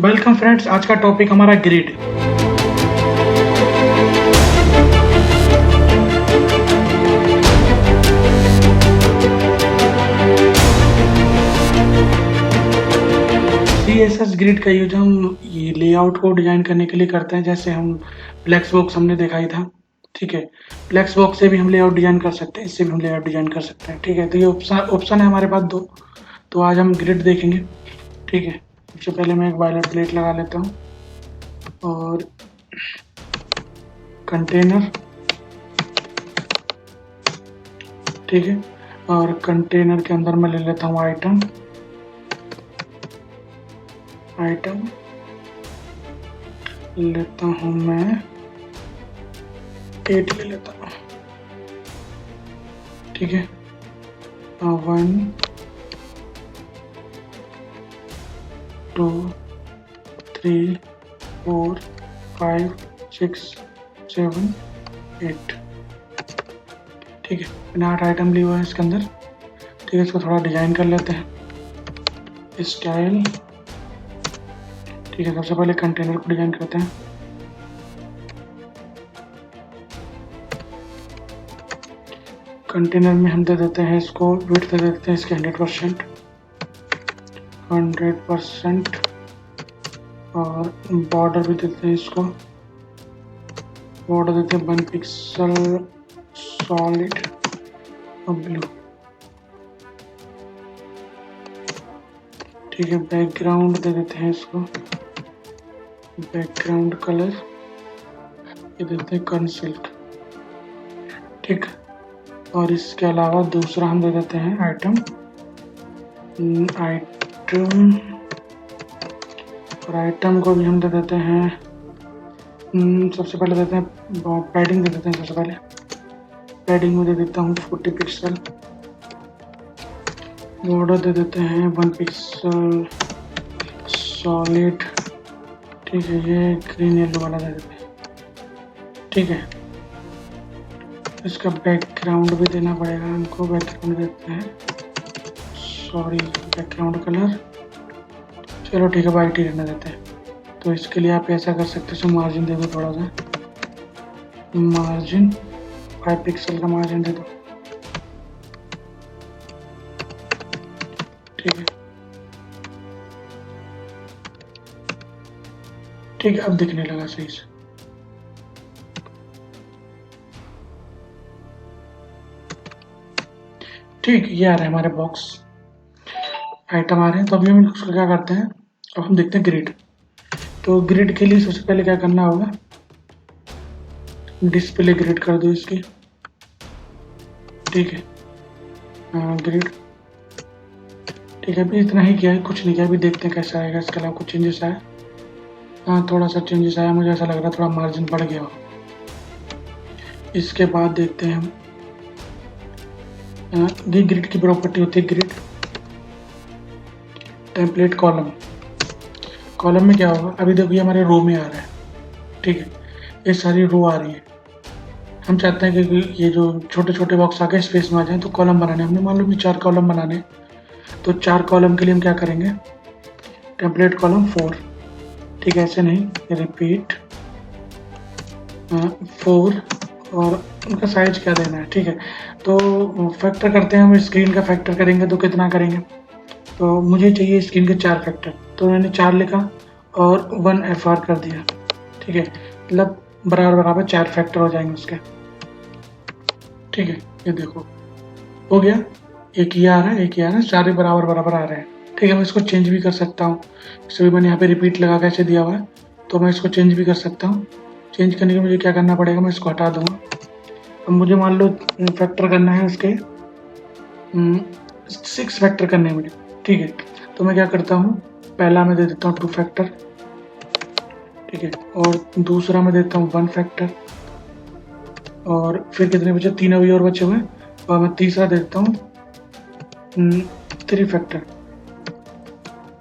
Welcome friends, आज का topic हमारा ग्रिड। सीएसएस ग्रिड का यूज हम ये लेआउट को डिजाइन करने के लिए करते हैं। जैसे हम फ्लेक्स बॉक्स हमने देखा ही था, ठीक है। फ्लेक्स बॉक्स से भी हम लेआउट डिजाइन कर सकते हैं, इससे भी हम लेआउट डिजाइन कर सकते हैं, ठीक है। तो ये ऑप्शन है हमारे पास दो। तो आज हम ग्रिड देखेंगे, ठीक है। सबसे पहले मैं एक वायलट प्लेट लगा लेता हूँ और कंटेनर, ठीक है। और कंटेनर के अंदर मैं ले लेता हूँ आइटम लेता हूँ मैं 8 ले लेता हूँ, ठीक है। 1 2 3 4 5 6 7 8, ठीक है। मैंने 8 आइटम लिए हुआ है इसके अंदर, ठीक है। इसको थोड़ा डिजाइन कर लेते हैं, स्टाइल, ठीक है। सबसे पहले कंटेनर को डिजाइन करते हैं। कंटेनर में हम दे देते हैं इसको विड्थ दे देते हैं इसके 100% और बॉर्डर भी देते हैं इसको, बॉर्डर देते हैं 1 पिक्सल सॉलिड और ब्लू, ठीक है। बैकग्राउंड दे देते हैं इसको, बैकग्राउंड कलर ये देते हैं कर्न सिल्क, ठीक। और इसके अलावा दूसरा हम दे देते हैं आइटम और आइटम को भी हम दे देते हैं, सबसे पहले देते हैं पैडिंग दे देते हैं। सबसे पहले पैडिंग में दे देता हूँ 40 पिक्सल, बॉर्डर दे देते हैं 1 पिक्सल सॉलिड, ठीक है। ये ग्रीन येलो वाला दे देते हैं, ठीक है। इसका बैकग्राउंड भी देना पड़ेगा हमको, बैकग्राउंड देते हैं, सॉरी बैकग्राउंड कलर, चलो ठीक है, वाइट ही रहने देते हैं। तो इसके लिए आप ऐसा कर सकते हो, मार्जिन दे दो, थोड़ा सा मार्जिन 5 पिक्सल का मार्जिन दे दो, ठीक है। ठीक है, अब दिखने लगा सही से, ठीक। ये आ रहा है हमारे बॉक्स, आइटम आ रहे हैं। तो अभी हम उसको क्या करते हैं, अब हम देखते हैं ग्रिड। तो ग्रिड के लिए सबसे पहले क्या करना होगा, डिस्प्ले ग्रिड कर दो इसकी, ठीक है। ग्रिड, ठीक है। अभी इतना ही किया है, कुछ नहीं किया। अभी देखते हैं कैसा आएगा। इसके अलावा कुछ चेंजेस आया, हाँ थोड़ा सा चेंजेस आया, मुझे ऐसा लग रहा है थोड़ा मार्जिन बढ़ गया हो। इसके बाद देखते हैं हम, ये ग्रिड की प्रॉपर्टी होती है, ग्रिड टेम्पलेट कॉलम में क्या होगा, अभी देखो ये हमारे रो में आ रहा है, ठीक है। ये सारी रो आ रही है। हम चाहते हैं कि ये जो छोटे छोटे बॉक्स आके स्पेस में आ जाए, तो कॉलम बनाने हमने मान लो कि 4 कॉलम बनाने, तो 4 कॉलम के लिए हम क्या करेंगे, टेम्पलेट कॉलम 4, ठीक है। ऐसे नहीं, रिपीट 4 और उनका साइज क्या देना है, ठीक है। तो फैक्टर करते हैं हम, स्क्रीन का फैक्टर करेंगे तो कितना करेंगे, तो मुझे चाहिए स्क्रीन के 4 फैक्टर, तो मैंने 4 लिखा और 1 FR कर दिया, ठीक है। मतलब बराबर 4 फैक्टर हो जाएंगे उसके, ठीक है। ये देखो हो गया, एक ये आ रहा है, एक ये आ रहा है, सारे बराबर आ रहे हैं, ठीक है। मैं इसको चेंज भी कर सकता हूँ, इससे भी मैंने यहाँ पे रिपीट लगा कैसे दिया हुआ है, तो मैं इसको चेंज भी कर सकता हूँ। चेंज करने के मुझे क्या करना पड़ेगा, मैं इसको हटा दूंगा। अब मुझे मान लो फैक्टर करना है उसके 6 फैक्टर करने हैं मुझे, ठीक है। तो मैं क्या करता हूँ, पहला मैं दे देता हूँ 2 फैक्टर, ठीक है। और दूसरा मैं देता हूँ 1 फैक्टर, और फिर कितने बचे, 3 अभी और बचे हुए, और मैं तीसरा दे देता हूँ 3 फैक्टर,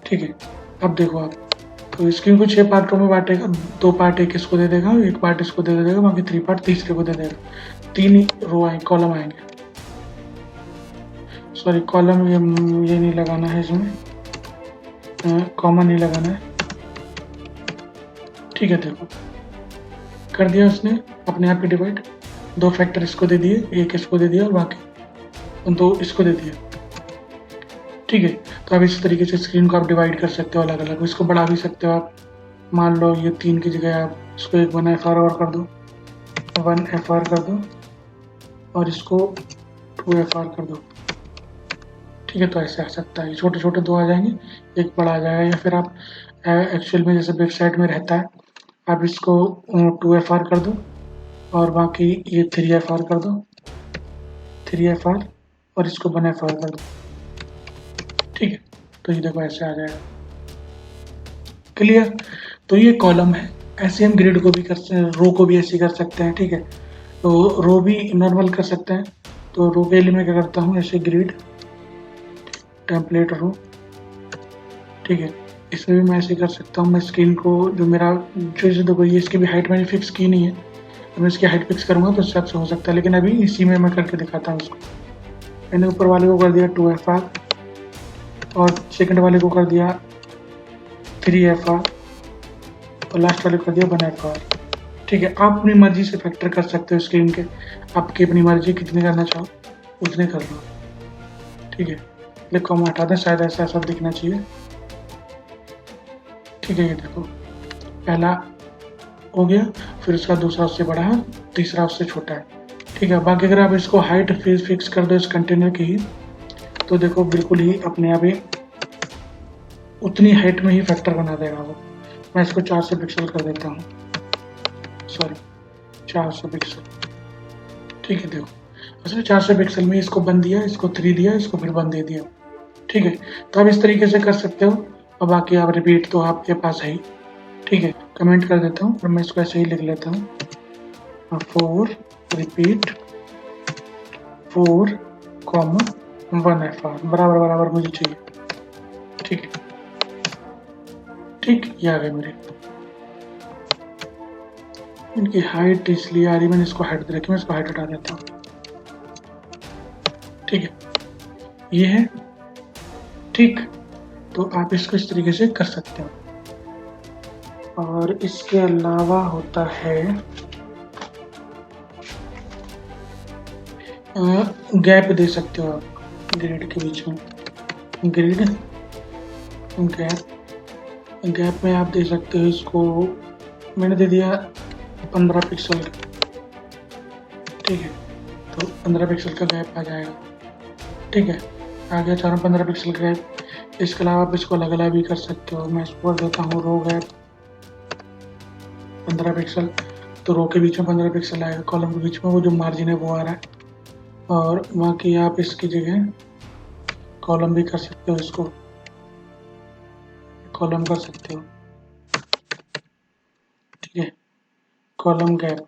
ठीक है। अब देखो आप, तो स्क्रीन को 6 पार्टों में बांटेगा, 2 पार्ट एक इसको दे देगा, 1 पार्ट इसको दे देगा, बाकी 3 पार्ट तीसरे को दे देगा। 3 ही रो आएंगे, कॉलम आएंगे, सॉरी कॉलम, ये नहीं लगाना है इसमें, कॉमन नहीं लगाना है, ठीक है, देखो कर दिया उसने अपने आप ही डिवाइड। 2 फैक्टर इसको दे दिए, एक इसको दे दिया और बाकी 2 इसको दे दिया। ठीक है, तो अब इस तरीके से स्क्रीन को आप डिवाइड कर सकते हो अलग अलग, इसको बढ़ा भी सकते हो आप। मान लो ये 3 की जगह आप इसको एक 1FR और कर दो, 1FR कर दो और इसको 2FR कर दो। ठीक है, तो ऐसे आ सकता है, छोटे छोटे 2 आ जाएंगे, एक बड़ा आ जाएगा। या फिर आप एक्चुअल में जैसे वेबसाइट में रहता है, आप इसको 2FR कर दो और बाकी ये 3FR कर दो, 3FR और इसको 1FR कर दो। ठीक है, तो ये देखो ऐसे आ जाएगा। क्लियर? तो ये कॉलम है, ऐसे हम ग्रिड को भी कर सकते हैं, रो को भी ऐसे कर सकते हैं। ठीक है, तो रो भी नॉर्मल कर सकते हैं। तो रो के लिए मैं क्या करता हूँ, ऐसे ग्रिड टेम्पलेट रो। ठीक है, इसमें भी मैं ऐसे कर सकता हूँ। मैं स्क्रीन को जो मेरा जो देखो ये इसकी भी हाइट मैंने फिक्स की नहीं है, तो मैं इसकी हाइट फिक्स करूँगा तो उससे हो सकता है, लेकिन अभी इसी में मैं करके दिखाता हूँ इसको। मैंने ऊपर वाले को कर दिया 2FR और सेकंड वाले को कर दिया 3FR और लास्ट वाले को कर दिया 1FR। ठीक है, आप अपनी मर्जी से फैक्टर कर सकते हो स्क्रीन के, आपकी अपनी मर्जी कितने करना चाहो उतने कर लो। ठीक है, लिखो हम हटा दें, शायद ऐसा सब दिखना चाहिए। ठीक है, ये देखो पहला हो गया, फिर उसका दूसरा उससे बड़ा है, तीसरा उससे छोटा है। ठीक है, बाकी अगर आप इसको हाइट फिक्स कर दो इस कंटेनर की, तो देखो बिल्कुल ही अपने आप ही उतनी हाइट में ही फैक्टर बना देगा वो। मैं इसको 400 पिक्सल कर देता हूँ, सॉरी 400 पिक्सल। ठीक है, देखो उसने 400 पिक्सल में इसको 1 दिया, इसको 3 दिया, इसको फिर 1 दे दिया। ठीक है, तो आप इस तरीके से कर सकते हो और बाकी आप रिपीट तो आपके पास है ही। ठीक है, कमेंट कर देता हूँ और मैं इसको ऐसे ही लिख लेता हूँ, 4 रिपीट 4, 1FR बराबर बराबर मुझे चाहिए। ठीक है, ठीक, ये आ गए मेरे। इनकी हाइट इसलिए आ रही, मैंने इसको हाइट दे रखी, मैं इसको हाइट हटा देता हूँ। ठीक है, ये है। ठीक, तो आप इसको इस तरीके से कर सकते हो। और इसके अलावा होता है गैप दे सकते हो आप ग्रिड के बीच में, ग्रिड गैप में आप दे सकते हो इसको, मैंने दे दिया 15 पिक्सल। ठीक है, तो 15 पिक्सल का गैप आ जाएगा। ठीक है, आ गया चारों 15 पिक्सल का गैप। इसके अलावा आप इसको अलग अलग भी कर सकते हो। मैं इसको देता हूँ रो गैप 15 पिक्सल, तो रो के बीच में 15 पिक्सल आएगा, कॉलम के बीच में वो जो मार्जिन है वो आ रहा है। और बाकी आप इसकी जगह कॉलम भी कर सकते हो, इसको कॉलम कर सकते हो। ठीक है, कॉलम गैप।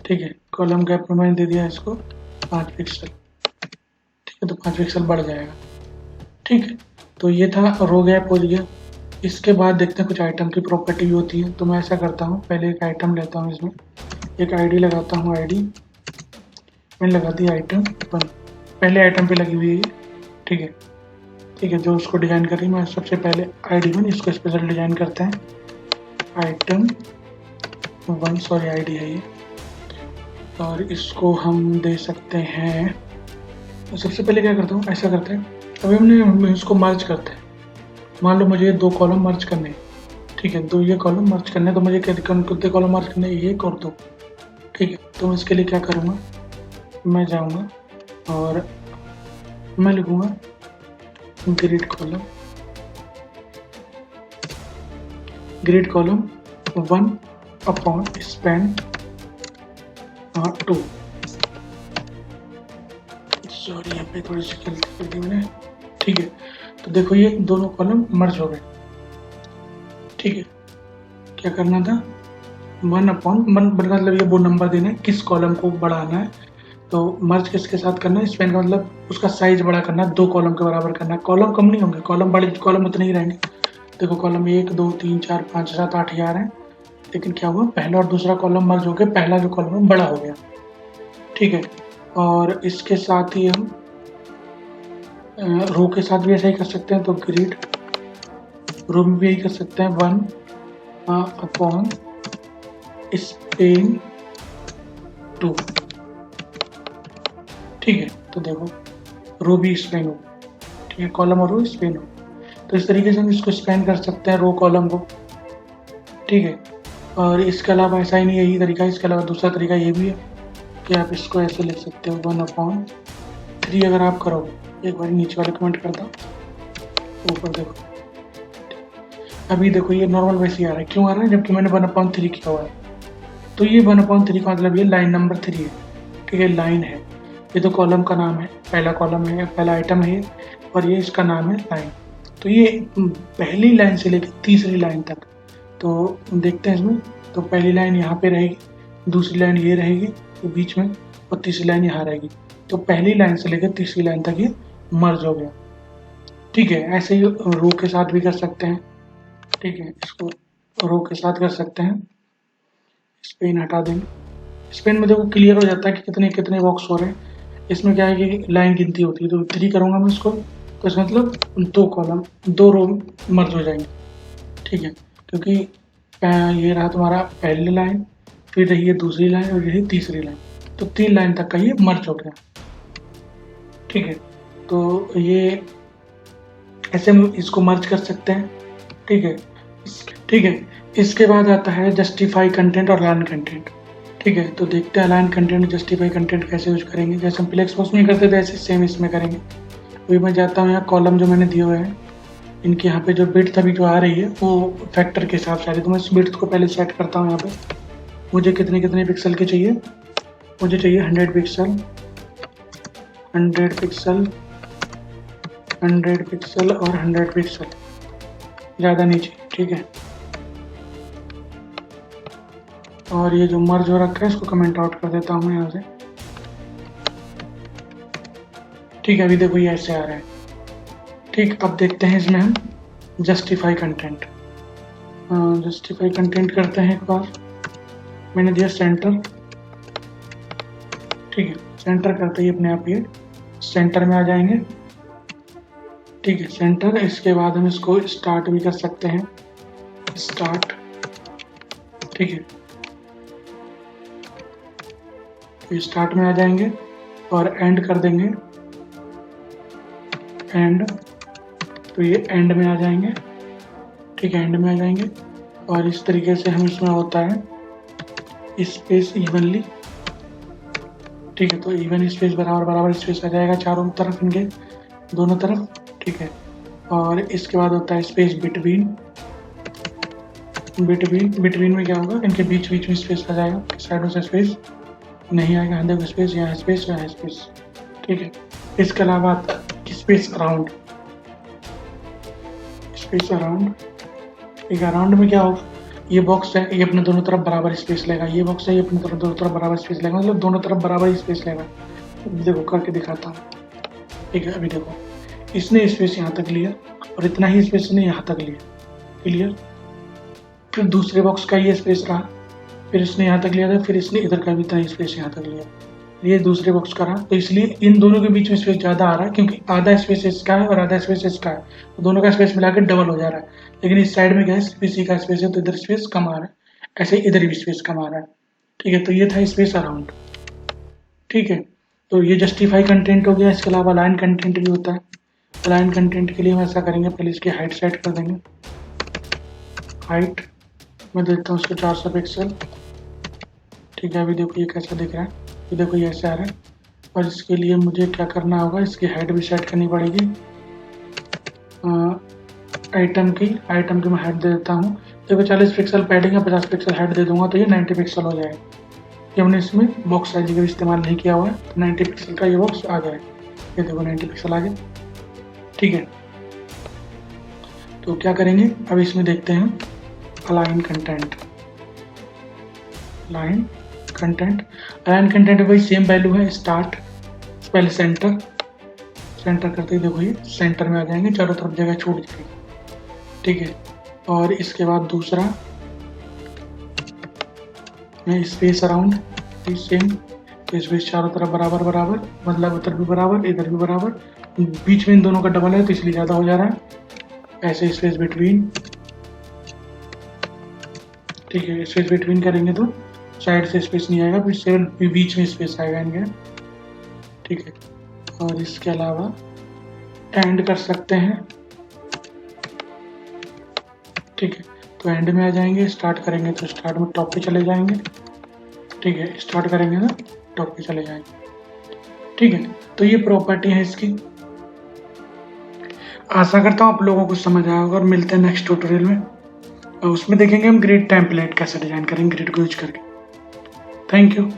ठीक है, कॉलम गैप में मैंने दे दिया इसको 5 पिक्सल। ठीक है, तो 5 पिक्सल बढ़ जाएगा। ठीक है, तो ये था रो गैप हो गया। इसके बाद देखते हैं कुछ आइटम की प्रॉपर्टी भी होती है। तो मैं ऐसा करता हूँ, पहले एक आइटम लेता हूँ, इसमें एक आईडी लगाता हूँ। आईडी मैंने लगा दी आइटम 1, पहले आइटम पे लगी हुई है। ठीक है, ठीक है, जो उसको डिजाइन कर रही है, मैं सबसे पहले आईडी 1 इसको स्पेशल डिजाइन करते हैं, आइटम 1, सॉरी आईडी है ये। और इसको हम दे सकते हैं, तो सबसे पहले क्या करता हूँ, ऐसा करते हैं, अभी हमने इसको मर्ज करते हैं। मान लो मुझे 2 कॉलम मर्ज करने, ठीक है, 2 ये कॉलम मर्ज करने, तो मुझे कितने कॉलम मर्ज करने, 1 और 2। ठीक है, तो मैं इसके लिए क्या करूँगा, मैं जाऊँगा और मैं लिखूँगा ग्रिड कॉलम 1/span 2। सॉरी, यहाँ पे थोड़ी सी गलती कर दी मैंने। ठीक है, तो देखो ये दोनों कॉलम मर्ज हो गए। ठीक है, क्या करना था, 1/1 मतलब ये वो नंबर देना है किस कॉलम को बढ़ाना है। तो मर्ज किसके साथ करना है, स्पैन का मतलब उसका साइज बड़ा करना है, 2 कॉलम के बराबर करना है। कॉलम कम नहीं होंगे, कॉलम बड़े, कॉलम उतने ही रहेंगे। देखो कॉलम 1 2 3 4 5 7 8 ही आ रहे हैं, लेकिन क्या हुआ, पहला और दूसरा कॉलम मर्ज हो गया, पहला जो कॉलम है बड़ा हो गया। ठीक है, और इसके साथ ही हम रो के साथ भी ऐसा ही कर सकते हैं। तो ग्रिड रो में भी यही कर सकते हैं, 1 अपॉन स्पेन 2। ठीक है, तो देखो रो भी स्पेन हो, ठीक है, कॉलम और रो स्पेन हो। तो इस तरीके से हम इसको स्पेन कर सकते हैं रो कॉलम को। ठीक है, और इसके अलावा ऐसा ही नहीं यही तरीका, इसके अलावा दूसरा तरीका ये भी है कि आप इसको ऐसे लिख सकते हो 1/3 अगर आप करोगे। एक बार नीचे वाले कमेंट करता, ऊपर देखो, अभी देखो ये नॉर्मल वैसे ही आ रहा है। क्यों आ रहा है? जबकि मैंने 1/3 किया हुआ है। तो ये 1/3 का मतलब ये लाइन नंबर 3 है। ठीक है, लाइन है, ये तो कॉलम का नाम है, पहला कॉलम है, पहला आइटम है, और ये इसका नाम है लाइन। तो ये पहली लाइन से लेकर तीसरी लाइन तक, तो देखते हैं इसमें। तो पहली लाइन यहाँ पे रहेगी, दूसरी लाइन ये रहेगी तो बीच में, और तीसरी लाइन यहाँ रहेगी। तो पहली लाइन से लेकर तीसरी लाइन तक ये मर्ज हो गया। ठीक है, ऐसे ही रो के साथ भी कर सकते हैं। ठीक है, इसको रो के साथ कर सकते हैं। स्पेन हटा देंगे, स्पेन में देखो क्लियर हो जाता है कि कितने कितने बॉक्स हो रहे हैं। इसमें क्या है कि लाइन गिनती होती है, तो 3 करूँगा मैं इसको, तो इसका मतलब 2 कॉलम 2 रो मर्ज हो जाएंगे। ठीक है, क्योंकि ये रहा तुम्हारा पहली लाइन, फिर रही है दूसरी लाइन, और यही तीसरी लाइन, तो 3 लाइन तक का ये मर्ज हो गया। ठीक है, तो ये ऐसे हम इसको मर्ज कर सकते हैं। ठीक है, ठीक है, इसके बाद आता है जस्टिफाई कंटेंट और अलाइन कंटेंट। ठीक है, तो देखते हैं अलाइन कंटेंट जस्टिफाई कंटेंट कैसे यूज करेंगे। जैसे हम फ्लेक्स बॉक्स में करते थे ऐसे सेम इसमें करेंगे। अभी मैं जाता हूँ यहाँ कॉलम जो मैंने दिए हुए हैं, इनके यहाँ पे जो बिट अभी जो आ रही है वो फैक्टर के हिसाब से आ रही है। तो मैं इस बिट को पहले सेट करता हूँ। यहाँ पे मुझे कितने कितने पिक्सल के चाहिए? मुझे चाहिए 100 पिक्सल, 100 पिक्सल, 100 पिक्सल और 100 पिक्सल, ज़्यादा नीचे। ठीक है, और ये जो मर्ज हो रखा है इसको कमेंट आउट कर देता हूँ मैं यहाँ से। ठीक है, अभी देखो ये ऐसे आ रहा है। ठीक, अब देखते हैं इसमें हम जस्टिफाई कंटेंट। जस्टिफाई कंटेंट करते हैं एक बार। मैंने दिया सेंटर। ठीक है, सेंटर करते ही अपने आप ये सेंटर में आ जाएंगे। ठीक है, सेंटर। इसके बाद हम इसको स्टार्ट भी कर सकते हैं, स्टार्ट। ठीक है, स्टार्ट में आ जाएंगे और एंड कर देंगे, एंड। तो ये एंड में आ जाएंगे। ठीक है, एंड में आ जाएंगे, और इस तरीके से हम इसमें होता है स्पेस इवनली। ठीक है, तो इवन स्पेस बराबर बराबर स्पेस आ जाएगा चारों तरफ, इनके दोनों तरफ। ठीक है, और इसके बाद होता है स्पेस बिटवीन। बिटवीन में क्या होगा? इनके बीच बीच में स्पेस आ जाएगा, साइडों से स्पेस नहीं आएगा। यहाँ देखो स्पेस, यहाँ स्पेस, यहाँ स्पेस। ठीक है, इसके अलावा आता है स्पेस अराउंड। स्पेस अराउंड, ठीक है, अराउंड में क्या होगा? ये बॉक्स है, ये अपने दोनों तरफ बराबर स्पेस लेगा। ये बॉक्स है, ये अपने तरफ दोनों तरफ बराबर स्पेस लेगा, मतलब दोनों तरफ बराबर स्पेस लेगा। देखो करके दिखाता हूँ। ठीक है, अभी देखो इसने स्पेस यहाँ तक लिया, और इतना ही स्पेस ने यहाँ तक लिया। क्लियर? फिर दूसरे बॉक्स का ये स्पेस रहा, फिर इसने यहाँ तक लिया था, फिर इसने इधर का भी इतना स्पेस यहाँ तक लिया। ये दूसरे बॉक्स का रहा, तो इसलिए इन दोनों के बीच में स्पेस ज़्यादा आ रहा है, क्योंकि आधा स्पेस इसका है और आधा स्पेस इसका है, तो दोनों का स्पेस मिलाकर डबल हो जा रहा है। लेकिन इस साइड में क्या है, सिर्फ इसी का स्पेस है, तो इधर स्पेस कम आ रहा है, ऐसे इधर भी स्पेस कम आ रहा है। ठीक है, तो ये था स्पेस अराउंड। ठीक है, तो ये जस्टिफाई कंटेंट हो गया। इसके अलावा लाइन कंटेंट भी होता है। लाइन कंटेंट के लिए हम ऐसा करेंगे, पहले इसकी हाइट सेट कर देंगे। हाइट मैं देता हूँ इसको 400 पिक्सल। ठीक है, अभी देखो ये कैसा दिख रहा है, ये देखो ये ऐसे आ रहा है। और इसके लिए मुझे क्या करना होगा, इसकी हाइट भी सेट करनी पड़ेगी। आइटम की मैं हाइट दे देता हूँ। देखो 40 पिक्सल पैडिंग है, 50 पिक्सल हाइट दे दूंगा, तो ये 90 पिक्सल हो जाएगा। ये हमने इसमें बॉक्स साइज का इस्तेमाल नहीं किया हुआ है, तो 90 पिक्सल का ये बॉक्स आ जाए। ये देखो 90 पिक्सल आ गया। ठीक है, तो क्या करेंगे अब इसमें देखते हैं अलाइन कंटेंट। अलाइन कंटेंट वही सेम वैल्यू है, स्टार्ट, पहले सेंटर करते ही देखो ये सेंटर में आ जाएंगे, चारों तरफ जगह छूट जाएगी। ठीक है, और इसके बाद दूसरा स्पेस अराउंड, सेम स्पेस चारों तरफ बराबर बराबर, मतलब उधर भी बराबर इधर भी बराबर, बीच में इन दोनों का डबल है तो इसलिए ज़्यादा हो जा रहा है। ऐसे स्पेस बिटवीन, ठीक है, स्पेस बिटवीन करेंगे तो साइड से स्पेस नहीं आएगा, फिर सिर्फ बीच में स्पेस आएगा इनके। ठीक है, और इसके अलावा एंड कर सकते हैं। ठीक है, तो एंड में आ जाएंगे, स्टार्ट करेंगे तो स्टार्ट में टॉप पे चले जाएंगे। ठीक है, स्टार्ट करेंगे ना टॉप पे चले जाएंगे। ठीक है, तो ये प्रॉपर्टी है इसकी। आशा करता हूँ आप लोगों को समझ आया होगा, और मिलते हैं नेक्स्ट ट्यूटोरियल में, और उसमें देखेंगे हम ग्रिड टेम्पलेट कैसे डिजाइन करेंगे ग्रिड को यूज करके। Thank you.